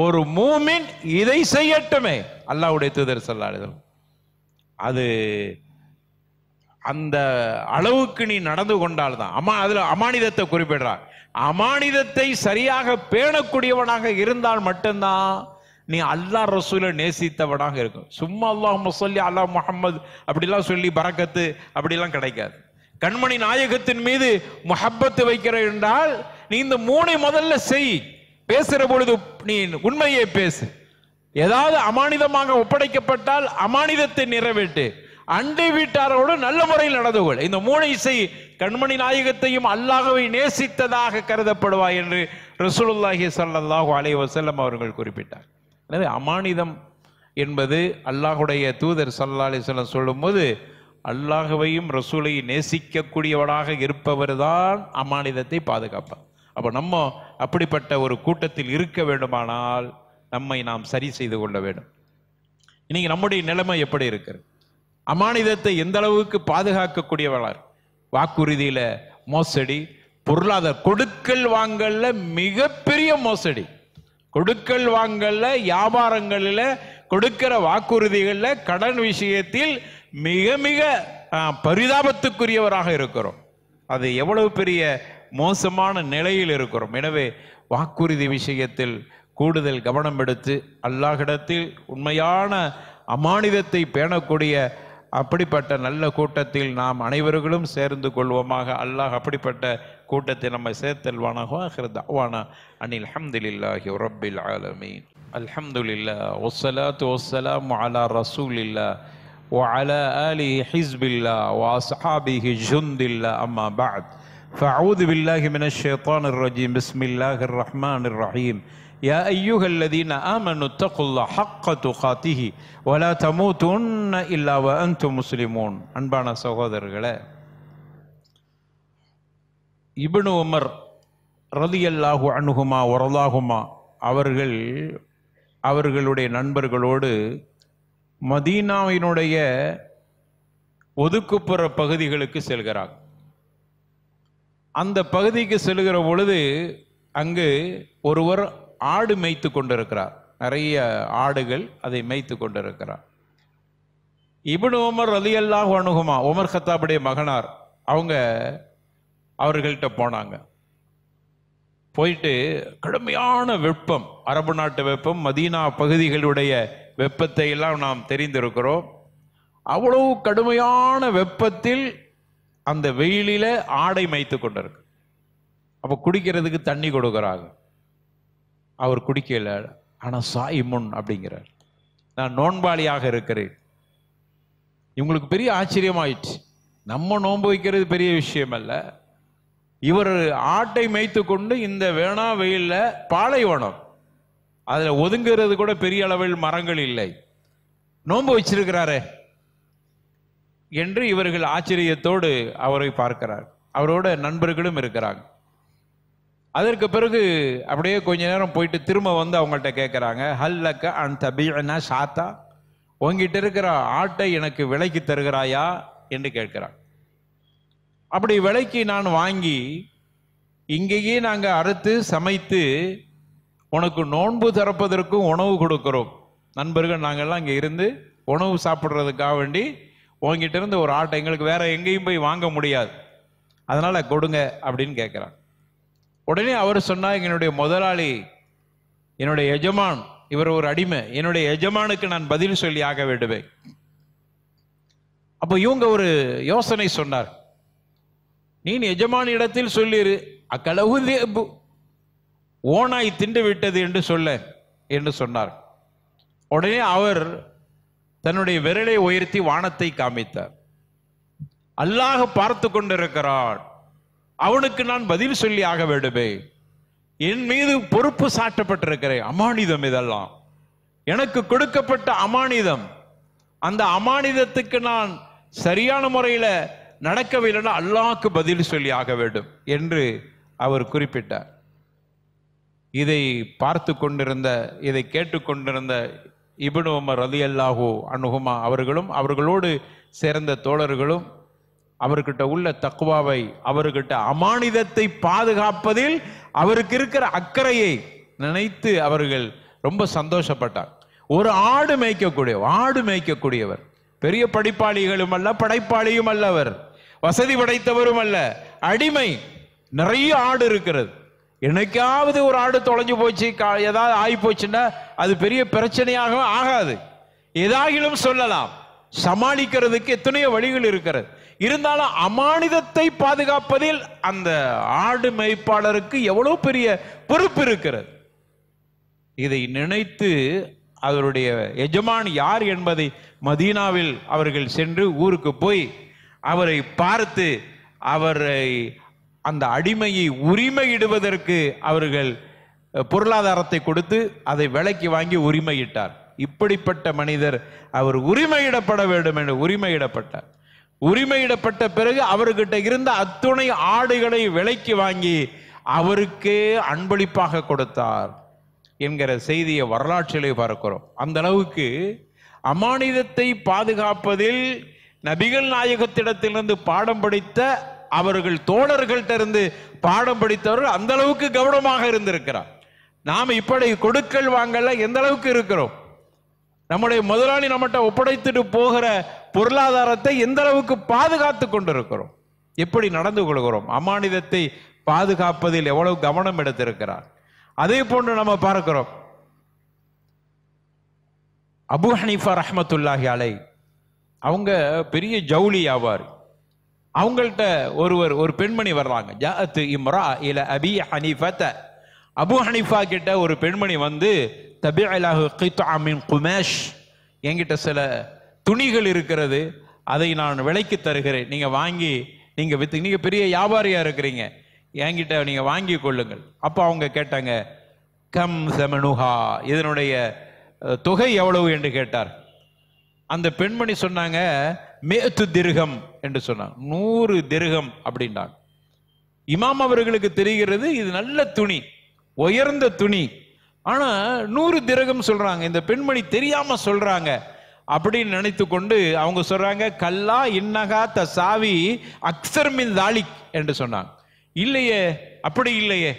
ஒரு மூமின் இதை செய்யட்டுமே. அல்லாஹ்வுடைய தூதர் ஸல்லல்லாஹு அலைஹி வஸல்லம் அது அந்த அளவுக்கு நீ நடந்து கொண்டால்தான். அதுல அமானிதத்தை குறிப்பிடுறார். அமானிதத்தை சரியாக பேணக்கூடியவனாக இருந்தால் மட்டும்தான் நீ அல்லாஹ் ரசூலை நேசித்தவனாக இருக்கும். சும்மா அல்லாஹும்ம ஸல்லி அலா முஹம்மது அப்படிலாம் சொல்லி பரக்கத்து அப்படிலாம் கிடைக்காது. கண்மணி நாயகத்தின் மீது முஹப்பத்து வைக்கிற என்றால் நீ இந்த 3ஐ முதல்ல செய். பேசுற பொழுது நீ உண்மையை பேசு. ஏதாவது அமானிதமாக ஒப்படைக்கப்பட்டால் அமானிதத்தை நிறைவேற்று. அண்டை வீட்டாரோடு நல்ல முறையில் நடந்து கொள். இந்த 3ஐ செய். கண்மணி நாயகத்தையும் அல்லாஹ்வை நேசித்ததாக கருதப்படுவாய் என்று ரசூலுல்லாஹி ஸல்லல்லாஹு அலைஹி வஸல்லம் அவர்கள் குறிப்பிட்டார். எனவே அமானிதம் என்பது அல்லாஹ்வுடைய தூதர் ஸல்லல்லாஹு அலைஹி வஸல்லம் சொல்லும்போது அல்லாஹ்வையும் ரசூலையும் நேசிக்கக்கூடியவனாக இருப்பவர் தான் அமானிதத்தை பாதுகாப்பார். அப்ப நம்ம அப்படிப்பட்ட ஒரு கூட்டத்தில் இருக்க வேண்டுமானால் நம்மை நாம் சரி செய்து கொள்ள வேண்டும். இன்னைக்கு நம்முடைய நிலைமை எப்படி இருக்கிறது? அமானிதத்தை எந்த அளவுக்கு பாதுகாக்கக்கூடியவளார்? வாக்குறுதியில மோசடி, பொருளாதார கொடுக்கல் வாங்கல்ல மிகப்பெரிய மோசடி. கொடுக்கல் வாங்கல்ல, வியாபாரங்களில் கொடுக்கிற வாக்குறுதிகள்ல, கடன் விஷயத்தில் மிக மிக பரிதாபத்துக்குரியவராக இருக்கிறோம். அது எவ்வளவு பெரிய மோசமான நிலையில் இருக்கிறோம். எனவே வாக்குறுதி விஷயத்தில் கூடுதல் கவனம் எடுத்து அல்லாஹ்விடத்தில் உண்மையான அமானிதத்தை பேணக்கூடிய அப்படிப்பட்ட நல்ல கூட்டத்தில் நாம் அனைவர்களும் சேர்ந்து கொள்வோமாக. அல்லாஹ் அப்படிப்பட்ட கூட்டத்தை நம்ம சேர்த்தல்வானாக. ஆகிற தஅவானா அனில் ஹம்துலில்லாஹி ரப்பில் ஆலமீன். அல்ஹம்துலில்லாஹ் வஸ்ஸலாத்து வஸ்ஸலாமு அலா ரசூலில்லாஹ் وعلى آله حزب الله وأصحابه جند الله أما بعد فأعوذ بالله من الشيطان الرجيم بسم الله الرحمن الرحيم يا أيها الذين آمنوا اتقوا الله حق تقاته ولا تموتن إلا وأنتم مسلمون. அன்பான சகோதரர்களே, இப்னு உமர் ரலியல்லாஹு அன்ஹுமா வரலாஹுமா அவர்களுடைய நண்பர்களோடு மதீனாவினுடைய ஒதுக்குப்புற பகுதிகளுக்கு செல்கிறார். அந்த பகுதிக்கு செல்கிற பொழுது அங்கு ஒருவர் ஆடு மேய்த்து கொண்டிருக்கிறார். நிறைய ஆடுகள் அதை மேய்த்து கொண்டிருக்கிறார். இப்னு உமர் ரலியல்லாஹு அன்ஹுமா, உமர் கத்தாபுடைய மகனார், அவர்கள்ட்ட போனாங்க. போயிட்டு கடுமையான வெப்பம், அரபு நாட்டு வெப்பம், மதீனா பகுதிகளுடைய வெப்பத்தை எல்லாம் நாம் தெரிந்திருக்கிறோம். அவ்வளவு கடுமையான வெப்பத்தில் அந்த வெயிலில ஆடை மேய்த்து கொண்டிருக்கு. அப்ப குடிக்கிறதுக்கு தண்ணி கொடுக்கிறாங்க. அவர் குடிக்கல. ஆனா சாயிமுன் அப்படிங்கிறார், நான் நோன்பாளியாக இருக்கிறேன். இவங்களுக்கு பெரிய ஆச்சரியமாயிடுச்சு. நம்ம நோன்பு வைக்கிறது பெரிய விஷயம் அல்ல. இவர் ஆட்டை மேய்த்து கொண்டு இந்த வேணா வெயில்ல, பாலைவனம், அதுல ஒதுங்கிறது கூட பெரிய அளவில் மரங்கள் இல்லை, நோன்பு வச்சிருக்கிறாரே என்று இவர்கள் ஆச்சரியத்தோடு அவரை பார்க்கிறார். அவரோட நண்பர்களும் இருக்கிறாங்க. அதற்கு பிறகு அப்படியே கொஞ்ச நேரம் போயிட்டு திரும்ப வந்து அவங்கள்ட்ட கேட்கிறாங்க, ஹல்லக்க அன் தபீஅனா ஷாத்தா, உங்ககிட்ட இருக்கிற ஆட்டை எனக்கு விலைக்கு தருகிறாயா என்று கேட்கிறாங்க. அப்படி விலைக்கு நான் வாங்கி இங்கேயே நாங்க அறுத்து சமைத்து உனக்கு நோன்பு திறப்பதற்கும் உணவு கொடுக்கிறோம். நண்பர்கள் நாங்கள்லாம் இங்கே இருந்து உணவு சாப்பிட்றதுக்காக வேண்டி உங்ககிட்ட இருந்து ஒரு ஆட்டை, எங்களுக்கு வேற எங்கேயும் போய் வாங்க முடியாது, அதனால கொடுங்க அப்படின்னு கேட்கிறாங்க. உடனே அவர் சொன்னார், என்னுடைய முதலாளி, என்னுடைய எஜமான், இவர் ஒரு அடிமை, என்னுடைய எஜமானுக்கு நான் பதில் சொல்லி ஆக வேண்டுவேன். அப்போ இவங்க ஒரு யோசனை சொன்னார், நீ எஜமான் இடத்தில் சொல்லிரு, அக்கலவு ஓனாய் திண்டு விட்டது என்று சொல்ல என்று சொன்னார். உடனே அவர் தன்னுடைய விரலை உயர்த்தி வானத்தை காமித்தார். அல்லாஹ் பார்த்து கொண்டிருக்கிறான், அவனுக்கு நான் பதில் சொல்லி ஆக வேண்டுமே, என் மீது பொறுப்பு சாட்டப்பட்டிருக்கிறேன், அமானிதம், இதெல்லாம் எனக்கு கொடுக்கப்பட்ட அமானிதம். அந்த அமானிதத்துக்கு நான் சரியான முறையில் நடக்கவில்லைன்னா அல்லாஹ்க்கு பதில் சொல்லி ஆக வேண்டும் என்று அவர் குறிப்பிட்டார். இதை பார்த்து கொண்டிருந்த, இதை கேட்டுக்கொண்டிருந்த இப்னு உமர் ரலியல்லாஹு அன்ஹுமா அவர்களும் அவர்களோடு சேர்ந்த தோழர்களும் அவர்கிட்ட உள்ள தக்வாவை, அவர்கிட்ட அமானிதத்தை பாதுகாப்பதில் அவருக்கு இருக்கிற அக்கறையை நினைத்து அவர்கள் ரொம்ப சந்தோஷப்பட்டார். ஒரு ஆடு மேய்க்கக்கூடியவர், பெரிய படிப்பாளிகளும் அல்ல, படைப்பாளியும் அல்ல, அவர் வசதி படைத்தவரும் அல்ல, அடிமை. நிறைய ஆடு இருக்கிறது. என்னைக்காவது ஒரு ஆடு தொலைஞ்சு போச்சு, ஏதாவது ஆகி போச்சுன்னா அது பெரிய பிரச்சனையாக ஆகாது, ஏதாகிலும் சொல்லலாம், சமாளிக்கிறதுக்கு எத்தனையோ வழிகள் இருக்கிறது. இருந்தாலும் அமானிதத்தை பாதுகாப்பதில் அந்த ஆடு மேய்ப்பாளருக்கு எவ்வளவு பெரிய பொறுப்பு இருக்கிறது. இதை நினைத்து அவருடைய எஜமான் யார் என்பதை மதீனாவில் அவர்கள் சென்று ஊருக்கு போய் அவரை பார்த்து அவரை அந்த அடிமையை உரிமையிடுவதற்கு அவர்கள் பொருளாதாரத்தை கொடுத்து அதை விலைக்கு வாங்கி உரிமையிட்டார். இப்படிப்பட்ட மனிதர் அவர் உரிமையிடப்பட வேண்டும் என்று உரிமையிடப்பட்டார். உரிமையிடப்பட்ட பிறகு அவர்கிட்ட இருந்த அத்துணை ஆடுகளை விலைக்கு வாங்கி அவருக்கே அன்பளிப்பாக கொடுத்தார் என்கிற செய்தியை வரலாற்றிலே பார்க்கிறோம். அந்த அளவுக்கு அமானிதத்தை பாதுகாப்பதில் நபிகள் நாயகத்திடத்திலிருந்து பாடம் படித்த அவர்கள் தோழர்கள்ட்ட இருந்து பாடம் படித்தவர்கள் அந்த அளவுக்கு கவனமாக இருந்திருக்கிறார். நாம் இப்படி கொடுக்கல் வாங்கல எந்த அளவுக்கு இருக்கிறோம், நம்முடைய முதலாளி நம்மகிட்ட ஒப்படைத்துட்டு போகிற பொருளாதாரத்தை எந்த அளவுக்கு பாதுகாத்து கொண்டிருக்கிறோம், எப்படி நடந்து கொள்கிறோம், அமானிதத்தை பாதுகாப்பதில் எவ்வளவு கவனம் எடுத்திருக்கிறார். அதே போன்று நம்ம பார்க்கிறோம், அபூ ஹனீஃபா ரஹ்மத்துல்லாஹி அலைஹ் அவங்க பெரிய ஜவுளி வியாபாரி. அவங்கள்ட்ட ஒரு பெண்மணி வர்றாங்க. ஜாஅத் இம்ரா இல அபி ஹனீஃபத, அபு ஹனீஃபா கிட்ட ஒரு பெண்மணி வந்து, தபிஅலஹு கித்அ மின் குமாஷ், என்கிட்ட சில துணிகள் இருக்கிறது, அதை நான் விலைக்கு தருகிறேன், நீங்க வாங்கி நீங்க வித்து, நீங்க பெரிய வியாபாரியா இருக்கிறீங்க, என்கிட்ட நீங்க வாங்கி கொள்ளுங்கள். அப்போ அவங்க கேட்டாங்க, கம் சமனுஹா, இதனுடைய தொகை எவ்வளவு என்று கேட்டார். அந்த பெண்மணி சொன்னாங்க, மேத்து திர்கம் என்று சொன்னாங்க. 100 திர்கம் அப்படின்னாங்க. இமாம் அவர்களுக்கு தெரிகிறது இது நல்ல துணி, உயர்ந்த துணி, ஆனா 100 திர்கம் சொல்றாங்க, இந்த பெண்மணி தெரியாம சொல்றாங்க அப்படின்னு நினைத்து கொண்டு அவங்க சொல்றாங்க, கல்லா இன்னகா தசாவி அக்ஸர் மின் தாலிக் என்று சொன்னாங்க. இல்லையே, அப்படி இல்லையே,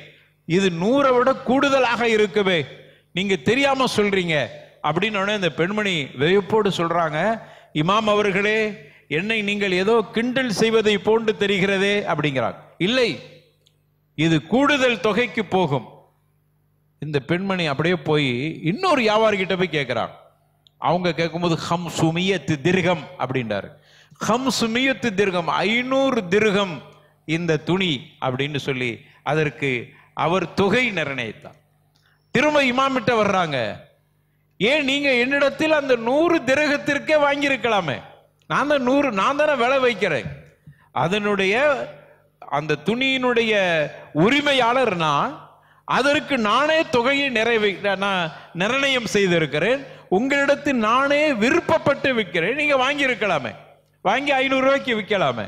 இது 100 விட கூடுதலாக இருக்கவே, நீங்க தெரியாம சொல்றீங்க அப்படின்னு இந்த பெண்மணி வெறுப்போடு சொல்றாங்க, இமாம் அவர்களே, என்னை நீங்கள் ஏதோ கிண்டல் செய்வதை போன்று தெரிகிறதே அப்படிங்கிறாங்க. இல்லை, இது கூடுதல் தொகைக்கு போகும். இந்த பெண்மணி அப்படியே போய் இன்னொரு வியாபாரி கிட்ட போய் கேட்கிறாங்க. அவங்க கேட்கும்போது ஹம்சுமியத்து திர்கம் அப்படின்றாரு. ஹம்சுமியத்து திர்கம், 500 திர்கம் இந்த துணி அப்படின்னு சொல்லி அதற்கு அவர் தொகை நிர்ணயித்தார். திரும்ப இமாமிட்ட வர்றாங்க, ஏன் நீங்க என்னிடத்தில் அந்த 100 திர்கத்திற்கே வாங்கியிருக்கலாமே, நான் தானே விலை வைக்கிறேன், அதனுடைய அந்த துணியினுடைய உரிமையாளர் நான், அதற்கு நானே தொகையை நிர்ணயம் செய்திருக்கிறேன், உங்களிடத்தில் நானே விருப்பப்பட்டு விற்கிறேன், நீங்க வாங்கி இருக்கலாமே, வாங்கி 500 ரூபாய்க்கு விற்கலாமே.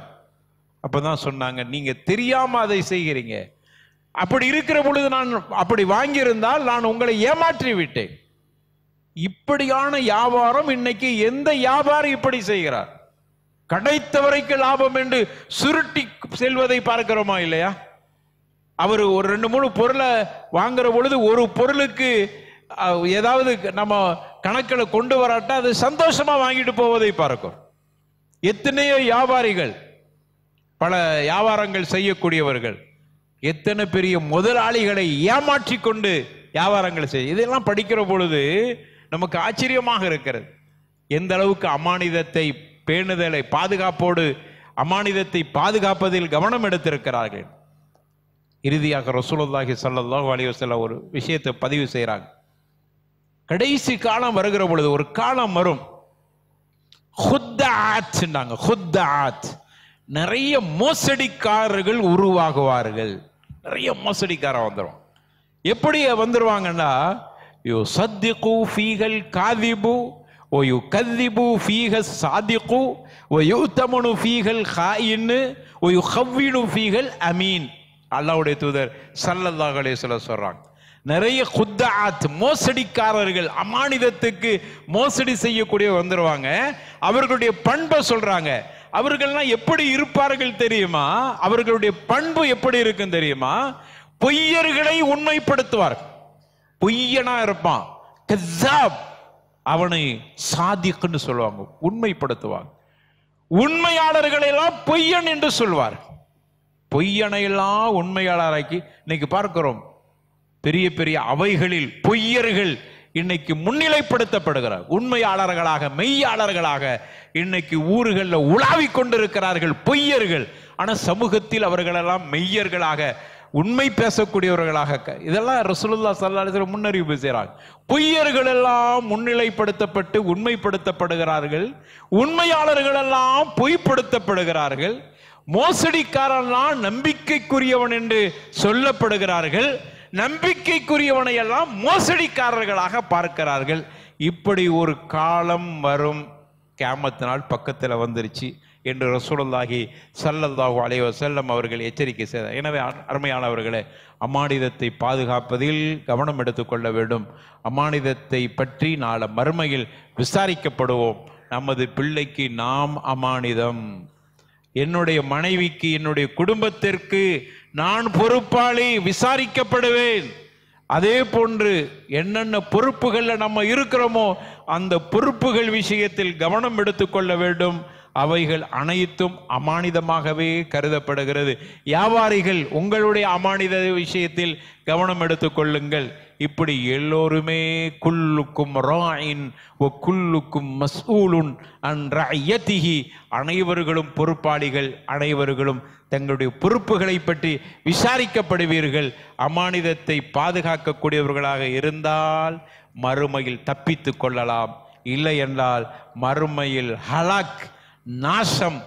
அப்பதான் சொன்னாங்க, நீங்க தெரியாம அதை செய்கிறீங்க, அப்படி இருக்கிற பொழுது நான் அப்படி வாங்கியிருந்தால் நான் உங்களை ஏமாற்றி விட்டேன். இப்படியான வியாபாரம் இன்னைக்கு எந்த வியாபாரி இப்படி செய்கிறார்? கிடைத்தவரைக்கு லாபம் என்று சுருட்டி செல்வதை பார்க்கிறோமா இல்லையா? அவர் ஒரு 2-3 பொருளை வாங்குற பொழுது ஒரு பொருளுக்கு ஏதாவது நம்ம கணக்கில் கொண்டு வராட்டா அது சந்தோஷமா வாங்கிட்டு போவதை பார்க்கிறோம். எத்தனையோ வியாபாரிகள், பல வியாபாரங்கள் செய்யக்கூடியவர்கள், எத்தனை பெரிய முதலாளிகளை ஏமாற்றி கொண்டு வியாபாரங்கள் செய்ய, இதெல்லாம் படிக்கிற பொழுது நமக்கு ஆச்சரியமாக இருக்கிறது. எந்த அளவுக்கு அமானிதத்தை பேணுதலை பாதுகாப்போடு அமானிதத்தை பாதுகாப்பதில் கவனம் எடுத்திருக்கிறார்கள். இறுதியாக ரசூலுல்லாஹி ஸல்லல்லாஹு அலைஹி வஸல்லம் ஒரு விஷயத்தை பதிவு செய்கிறாங்க. கடைசி காலம் வருகிற பொழுது ஒரு காலம் வரும், ஹுத்தாத், நிறைய மோசடிக்காரர்கள் உருவாகுவார்கள். நிறைய மோசடிக்காரர் வந்துடும். எப்படி வந்துருவாங்கன்னா, யுஸத்திகு ஃபீஹல் காதிபு வ யுகذிபு ஃபீஹஸ் சாதிகு வ யுதமனு ஃபீஹல் ஹாயின் வ யுஹவ்வினு ஃபீஹல் அமீன். அல்லாஹ்வுடைய தூதர் ஸல்லல்லாஹு அலைஹி வஸல்லம் சொல்றாங்க, நிறைய குத்தாத் மோசடிக்காரர்கள், அமானிதத்துக்கு மோசடி செய்யக்கூடிய வந்துருவாங்க. அவர்களுடைய பண்பை சொல்றாங்க. அவர்கள்லாம் எப்படி இருப்பார்கள் தெரியுமா? அவர்களுடைய பண்பு எப்படி இருக்கும் தெரியுமா? பொய்யர்களை உண்மைப்படுத்துவார். பொய்யனா இருப்பான், கஸாப், அவனை சாதிக்குன்னு சொல்லுவாங்க, உண்மைப்படுத்துவாங்க. உண்மையாளர்களை எல்லாம் பொய்யன் என்று சொல்வார். பொய்யனை எல்லாம் உண்மையாளராக்கி இன்னைக்கு பார்க்கிறோம். பெரிய பெரிய அவைகளில் பொய்யர்கள் இன்னைக்கு முன்னிலைப்படுத்தப்படுகிறார். உண்மையாளர்களாக, மெய்யாளர்களாக இன்னைக்கு ஊர்களில் உலாவி கொண்டிருக்கிறார்கள் பொய்யர்கள். ஆனால் சமூகத்தில் அவர்களெல்லாம் மெய்யர்களாக, உண்மை பேசக்கூடியவர்களாக, இதெல்லாம் ரசூலுல்லாஹி ஸல்லல்லாஹு அலைஹி வஸல்லம் முன்னறிவிப்பு செய்கிறாங்க. பொய்யர்கள் எல்லாம் முன்னிலைப்படுத்தப்பட்டு உண்மைப்படுத்தப்படுகிறார்கள். உண்மையாளர்கள் எல்லாம் பொய்ப்படுத்தப்படுகிறார்கள். மோசடிக்காரன்லாம் நம்பிக்கைக்குரியவன் என்று சொல்லப்படுகிறார்கள். நம்பிக்கைக்குரியவனை எல்லாம் மோசடிக்காரர்களாக பார்க்கிறார்கள். இப்படி ஒரு காலம் வரும், கியாமத் நாள் பக்கத்தில் வந்துருச்சு என்று ரசூலுல்லாஹி ஸல்லல்லாஹு அலைஹி வஸல்லம் அவர்கள் எச்சரிக்கை செய்தார். எனவே அருமையானவர்களே, அமானிதத்தை பாதுகாப்பதில் கவனம் எடுத்துக்கொள்ள வேண்டும். அமானிதத்தை பற்றி நாளை மறுமையில் விசாரிக்கப்படுவோம். நமது பிள்ளைக்கு நாம் அமானிதம், என்னுடைய மனைவிக்கு, என்னுடைய குடும்பத்திற்கு நான் பொறுப்பாளி, விசாரிக்கப்படுவேன். அதே போன்று என்னென்ன பொறுப்புகள்ல நம்ம இருக்கிறோமோ அந்த பொறுப்புகள் விஷயத்தில் கவனம் எடுத்துக்கொள்ள வேண்டும். அவைகள் அனைத்தும் அமானிதமாகவே கருதப்படுகிறது. வியாபாரிகள், உங்களுடைய அமானித விஷயத்தில் கவனம் எடுத்துக்கொள்ளுங்கள். இப்படி எல்லோருமே குல்லுக்கும் ராயின் வ குல்லுக்கும் மஸ்ஊலுன் அன் ரஅய்யதிஹி, அனைவர்களும் பொறுப்பாளிகள், அனைவர்களும் தங்களுடைய பொறுப்புகளை பற்றி விசாரிக்கப்படுவீர்கள். அமானிதத்தை பாதுகாக்கக்கூடியவர்களாக இருந்தால் மறுமையில் தப்பித்து கொள்ளலாம், இல்லை என்றால் மறுமையில் ஹலாக், நாசம்,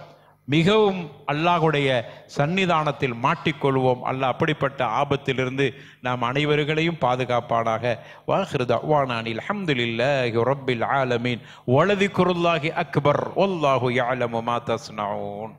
மிகவும் அல்லாஹ்வுடைய சன்னிதானத்தில் மாட்டிக்கொள்வோம். அல்லாஹ் அப்படிப்பட்ட ஆபத்திலிருந்து நாம் அனைவர்களையும் பாதுகாப்பானாக. வாஹிரு தஅவானா அல்ஹம்துலில்லாஹி ரப்பில் ஆலமீன் வலதிக்ருல்லாஹி அக்பர் வல்லாஹு யஅலமு மா தஸ்னஊன்.